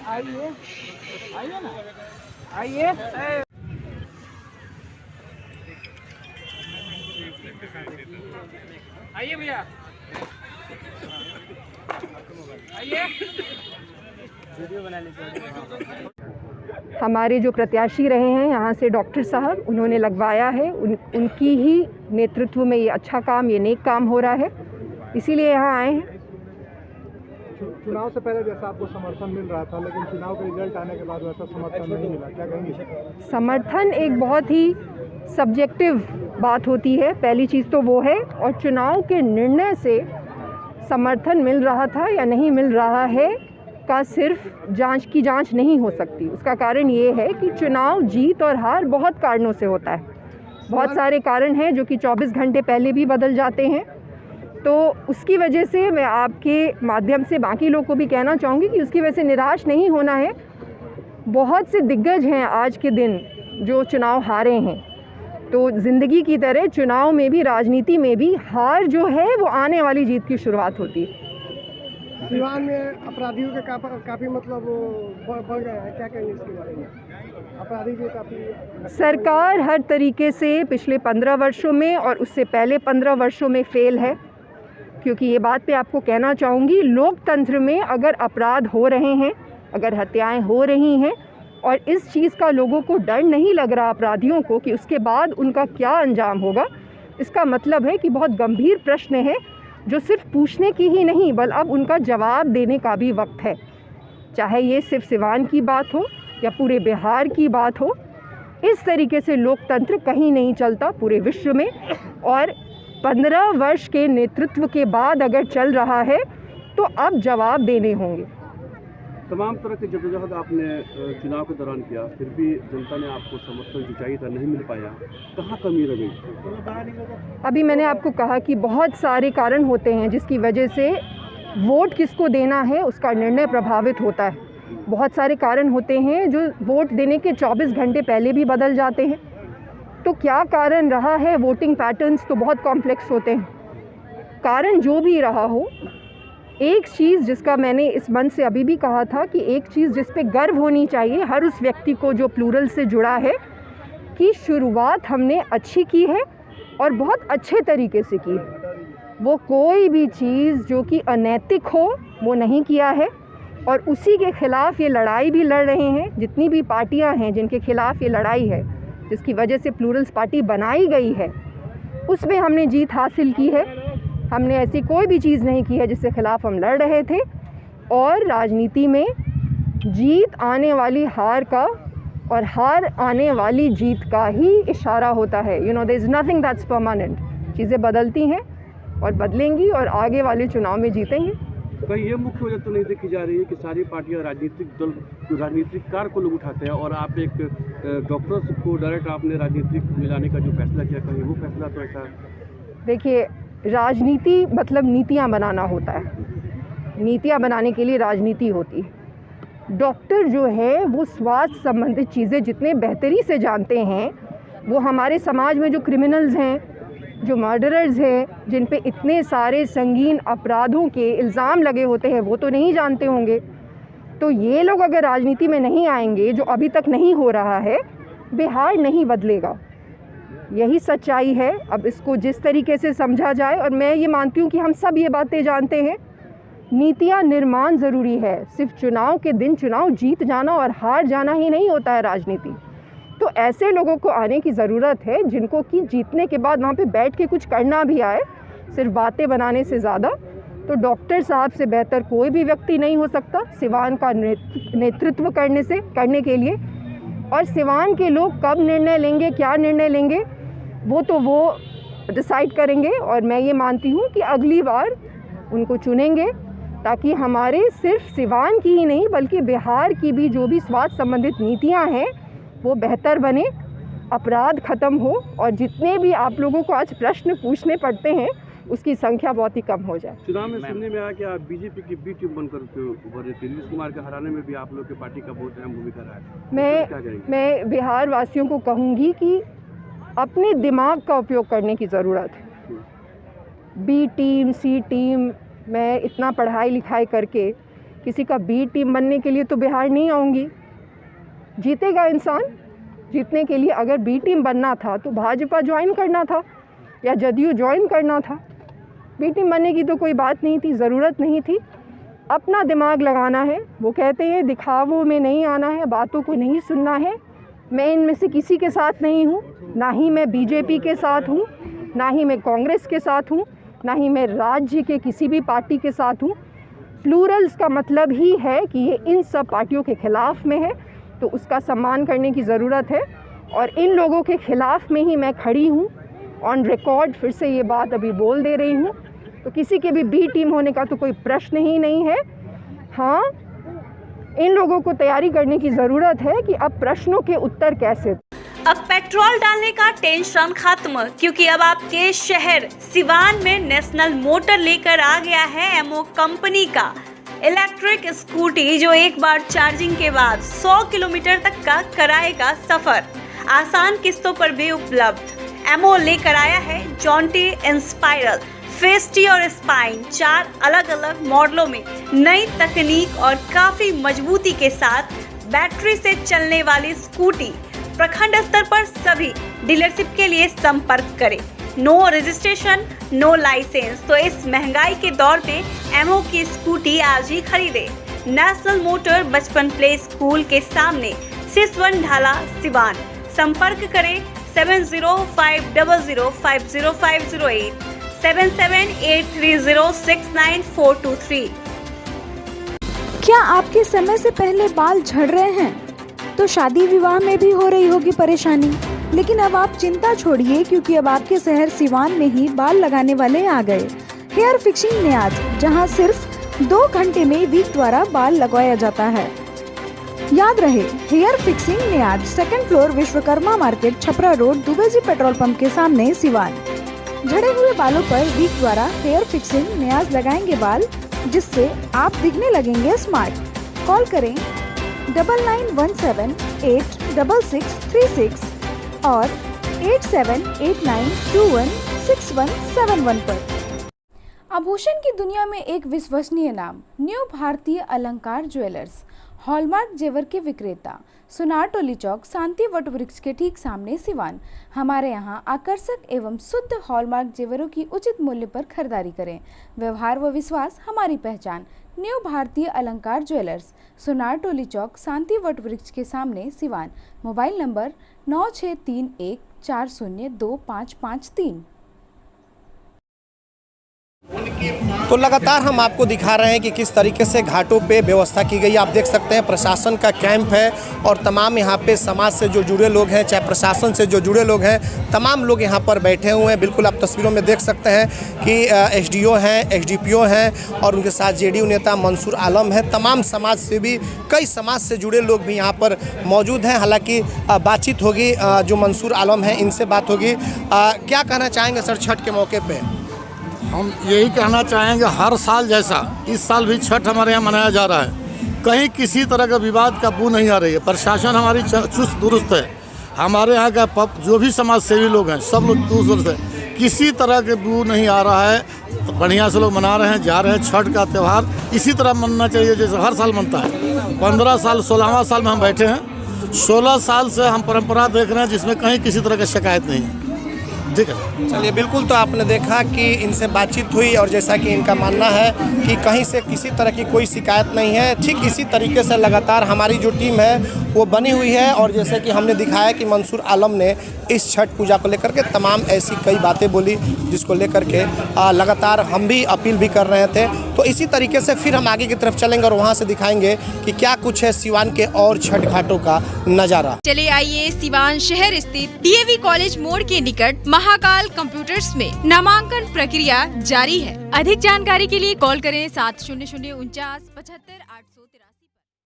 आइए आइए ना आइए आइए भैया आइए वीडियो बना लीजिए। हमारे जो प्रत्याशी रहे हैं यहाँ से डॉक्टर साहब, उन्होंने लगवाया है, उनकी ही नेतृत्व में ये अच्छा काम, ये नेक काम हो रहा है, इसीलिए यहाँ आए हैं। चुनाव से पहले जैसा आपको समर्थन मिल रहा था, लेकिन चुनाव का रिजल्ट आने के बाद वैसा समर्थन नहीं मिला, क्या कहेंगे? समर्थन एक बहुत ही सब्जेक्टिव बात होती है, पहली चीज़ तो वो है, और चुनाव के निर्णय से समर्थन मिल रहा था या नहीं मिल रहा है का सिर्फ जांच नहीं हो सकती। उसका कारण ये है कि चुनाव जीत और हार बहुत कारणों से होता है, बहुत सारे कारण हैं जो कि 24 घंटे पहले भी बदल जाते हैं। तो उसकी वजह से मैं आपके माध्यम से बाकी लोगों को भी कहना चाहूँगी कि उसकी वजह से निराश नहीं होना है। बहुत से दिग्गज हैं आज के दिन जो चुनाव हारे हैं, तो ज़िंदगी की तरह चुनाव में भी, राजनीति में भी हार जो है वो आने वाली जीत की शुरुआत होती है। सिवान में अपराधियों के काफ़ी मतलब बढ़ गए हैं, क्या कहेंगे इसके बारे में? अपराधी जो काफ़ी, सरकार हर तरीके से पिछले 15 वर्षों में और उससे पहले 15 वर्षों में फेल है, क्योंकि ये बात पे आपको कहना चाहूँगी, लोकतंत्र में अगर अपराध हो रहे हैं, अगर हत्याएं हो रही हैं और इस चीज़ का लोगों को डर नहीं लग रहा अपराधियों को कि उसके बाद उनका क्या अंजाम होगा, इसका मतलब है कि बहुत गंभीर प्रश्न है जो सिर्फ पूछने की ही नहीं बल्कि अब उनका जवाब देने का भी वक्त है। चाहे ये सिर्फ सिवान की बात हो या पूरे बिहार की बात हो, इस तरीके से लोकतंत्र कहीं नहीं चलता पूरे विश्व में। और 15 वर्ष के नेतृत्व के बाद अगर चल रहा है तो अब जवाब देने होंगे। तमाम तरह की जद्दोजहद आपने चुनाव के दौरान किया, फिर भी जनता ने आपको समर्थन जो चाहिए था नहीं मिल पाया, कहाँ कमी रह गई? अभी मैंने आपको कहा कि बहुत सारे कारण होते हैं जिसकी वजह से वोट किसको देना है उसका निर्णय प्रभावित होता है। बहुत सारे कारण होते हैं जो वोट देने के 24 घंटे पहले भी बदल जाते हैं। तो क्या कारण रहा है, वोटिंग पैटर्न्स तो बहुत कॉम्प्लेक्स होते हैं। कारण जो भी रहा हो, एक चीज़ जिसका मैंने इस मंच से अभी भी कहा था कि एक चीज़ जिस पे गर्व होनी चाहिए हर उस व्यक्ति को जो प्लूरल से जुड़ा है, कि शुरुआत हमने अच्छी की है और बहुत अच्छे तरीके से की है। वो कोई भी चीज़ जो कि अनैतिक हो वो नहीं किया है, और उसी के ख़िलाफ़ ये लड़ाई भी लड़ रहे हैं। जितनी भी पार्टियां हैं जिनके ख़िलाफ़ ये लड़ाई है, जिसकी वजह से प्लूरल्स पार्टी बनाई गई है, उसमें हमने जीत हासिल की है। हमने ऐसी कोई भी चीज़ नहीं की है जिसके ख़िलाफ़ हम लड़ रहे थे। और राजनीति में जीत आने वाली हार का और हार आने वाली जीत का ही इशारा होता है। You know, there is nothing that's permanent. चीज़ें बदलती हैं और बदलेंगी और आगे वाले चुनाव में जीतेंगे। कहीं ये मुख्य वजह तो नहीं देखी जा रही है कि सारी पार्टियां राजनीतिक दल, राजनीतिक कार को लोग उठाते हैं, और आप एक डॉक्टर्स को डायरेक्ट आपने राजनीतिक मिलाने का जो फैसला किया, कहीं वो फैसला तो ऐसा? देखिए, राजनीति मतलब नीतियाँ बनाना होता है। नीतियाँ बनाने के लिए राजनीति होती है। डॉक्टर जो है वो स्वास्थ्य संबंधित चीज़ें जितने बेहतरी से जानते हैं, वो हमारे समाज में जो क्रिमिनल्स हैं, जो मर्डरर्स हैं, जिन पे इतने सारे संगीन अपराधों के इल्ज़ाम लगे होते हैं, वो तो नहीं जानते होंगे। तो ये लोग अगर राजनीति में नहीं आएंगे, जो अभी तक नहीं हो रहा है, बिहार नहीं बदलेगा। यही सच्चाई है। अब इसको जिस तरीके से समझा जाए, और मैं ये मानती हूँ कि हम सब ये बातें जानते हैं, नीतियाँ निर्माण ज़रूरी है। सिर्फ चुनाव के दिन चुनाव जीत जाना और हार जाना ही नहीं होता है राजनीति। तो ऐसे लोगों को आने की ज़रूरत है जिनको कि जीतने के बाद वहाँ पे बैठ के कुछ करना भी आए, सिर्फ बातें बनाने से ज़्यादा। तो डॉक्टर साहब से बेहतर कोई भी व्यक्ति नहीं हो सकता सिवान का नेतृत्व करने के लिए। और सिवान के लोग कब निर्णय लेंगे, क्या निर्णय लेंगे, वो तो वो डिसाइड करेंगे। और मैं ये मानती हूँ कि अगली बार उनको चुनेंगे, ताकि हमारे सिर्फ सिवान की ही नहीं बल्कि बिहार की भी जो भी स्वास्थ्य संबंधित नीतियाँ हैं वो बेहतर बने, अपराध ख़त्म हो। और जितने भी आप लोगों को आज प्रश्न पूछने पड़ते हैं उसकी संख्या बहुत ही कम हो जाए। चुनाव में सुनने में आया कि आप बीजेपी की बी टीम बनकर उभरे थे, नीतीश कुमार के हराने में भी आप लोग की पार्टी का बहुत अहम भूमिका रहा है। मैं बिहार वासियों को कहूँगी कि अपने दिमाग का उपयोग करने की ज़रूरत है। बी टीम, सी टीम, मैं इतना पढ़ाई लिखाई करके किसी का बी टीम बनने के लिए तो बिहार नहीं आऊँगी। जीतेगा इंसान, जीतने के लिए अगर बी टीम बनना था तो भाजपा ज्वाइन करना था या जदयू ज्वाइन करना था। बी टीम बनने की तो कोई बात नहीं थी, ज़रूरत नहीं थी। अपना दिमाग लगाना है। वो कहते हैं दिखावों में नहीं आना है, बातों को नहीं सुनना है। मैं इनमें से किसी के साथ नहीं हूँ, ना ही मैं बीजेपी के साथ हूँ, ना ही मैं कांग्रेस के साथ हूँ, ना ही मैं राज्य के किसी भी पार्टी के साथ हूँ। प्लूरल्स का मतलब ही है कि ये इन सब पार्टियों के ख़िलाफ़ में है, तो उसका सम्मान करने की ज़रूरत है। और इन लोगों के ख़िलाफ़ में ही मैं खड़ी हूँ, ऑन रिकॉर्ड फिर से ये बात अभी बोल दे रही हूँ। तो किसी के भी बी टीम होने का तो कोई प्रश्न ही नहीं है। हाँ, इन लोगों को तैयारी करने की ज़रूरत है कि अब प्रश्नों के उत्तर कैसे। अब पेट्रोल डालने का टेंशन खत्म, क्योंकि अब आपके शहर सिवान में नेशनल मोटर लेकर आ गया है एमओ कंपनी का इलेक्ट्रिक स्कूटी, जो एक बार चार्जिंग के बाद 100 किलोमीटर तक का कराएगा सफर, आसान किस्तों पर भी उपलब्ध। एमओ लेकर आया है जॉन्टी इंस्पायरल, फेस्टी और स्पाइन, 4 अलग अलग मॉडलों में नई तकनीक और काफी मजबूती के साथ बैटरी से चलने वाली स्कूटी। प्रखंड स्तर पर सभी डीलरशिप के लिए संपर्क करें। No registration, no licence. तो इस महंगाई के दौर में एमओ की स्कूटी आज ही खरीदे। नेशनल मोटर बचपन प्ले स्कूल के सामने, सिसवन ढाला, सिवान। संपर्क करें 7050050508 7783069423। क्या आपके समय से पहले बाल झड़ रहे हैं? तो शादी विवाह में भी हो रही होगी परेशानी, लेकिन अब आप चिंता छोड़िए, क्योंकि अब आपके शहर सिवान में ही बाल लगाने वाले आ गए। हेयर फिक्सिंग नियाज, जहां सिर्फ 2 घंटे में वीक द्वारा बाल लगवाया जाता है। याद रहे, hair fixing Niyaz, 2nd floor, Vishwakarma market, Chhapra road, Dubey ji petrol pump के सामने, सिवान। झड़े हुए बालों पर वीक द्वारा हेयर फिक्सिंग नियाज लगाएंगे बाल, जिससे आप दिखने लगेंगे स्मार्ट। कॉल करें 9917866636 और 8789216171 पर। आभूषण की दुनिया में एक विश्वसनीय नाम, न्यू भारतीय अलंकार ज्वेलर्स, हॉलमार्क जेवर के विक्रेता, सुनार टोली चौक, शांति वट वृक्ष के ठीक सामने, सिवान। हमारे यहाँ आकर्षक एवं शुद्ध हॉलमार्क जेवरों की उचित मूल्य पर खरीदारी करें। व्यवहार व विश्वास हमारी पहचान। न्यू भारतीय अलंकार ज्वेलर्स, सुनार टोली चौक, शांति वट वृक्ष के सामने, सिवान। Mobile number 9631402553। तो लगातार हम आपको दिखा रहे हैं कि किस तरीके से घाटों पे व्यवस्था की गई। आप देख सकते हैं प्रशासन का कैंप है और तमाम यहाँ पे समाज से जो जुड़े लोग हैं, चाहे प्रशासन से जो जुड़े लोग हैं, तमाम लोग यहाँ पर बैठे हुए हैं। बिल्कुल आप तस्वीरों में देख सकते हैं कि एसडीओ हैं, एसडीपीओ हैं और उनके साथ जेडीयू नेता मंसूर आलम है। तमाम समाज से भी, कई समाज से जुड़े लोग भी यहाँ पर मौजूद हैं। हालाँकि बातचीत होगी, जो मंसूर आलम है इनसे बात होगी। क्या कहना चाहेंगे सर छठ के मौके पर? हम यही कहना चाहेंगे, हर साल जैसा इस साल भी छठ हमारे यहाँ मनाया जा रहा है। कहीं किसी तरह का विवाद का बू नहीं आ रही है। प्रशासन हमारी चुस्त दुरुस्त है। हमारे यहाँ का जो भी समाज सेवी लोग हैं सब लोग दुरुस्त है। किसी तरह के बू नहीं आ रहा है। तो बढ़िया से लोग मना रहे हैं, जा रहे हैं। छठ का त्यौहार इसी तरह मनना चाहिए जैसे हर साल मनता है। 15 साल 16वां साल में हम बैठे हैं। 16 साल से हम परंपरा देख रहे हैं जिसमें कहीं किसी तरह की शिकायत नहीं है। ठीक है, चलिए, बिल्कुल। तो आपने देखा कि इनसे बातचीत हुई और जैसा कि इनका मानना है कि कहीं से किसी तरह की कोई शिकायत नहीं है। ठीक इसी तरीके से लगातार हमारी जो टीम है वो बनी हुई है और जैसे कि हमने दिखाया कि मंसूर आलम ने इस छठ पूजा को लेकर के तमाम ऐसी कई बातें बोली जिसको लेकर के लगातार हम भी अपील भी कर रहे थे। तो इसी तरीके से फिर हम आगे की तरफ चलेंगे और वहाँ से दिखाएंगे कि क्या कुछ है सिवान के और छठ घाटों का नज़ारा। चले आइए, सिवान शहर स्थित डीएवी कॉलेज मोड़ के निकट महाकाल कंप्यूटर्स में नामांकन प्रक्रिया जारी है। अधिक जानकारी के लिए कॉल करें 700947 75 883।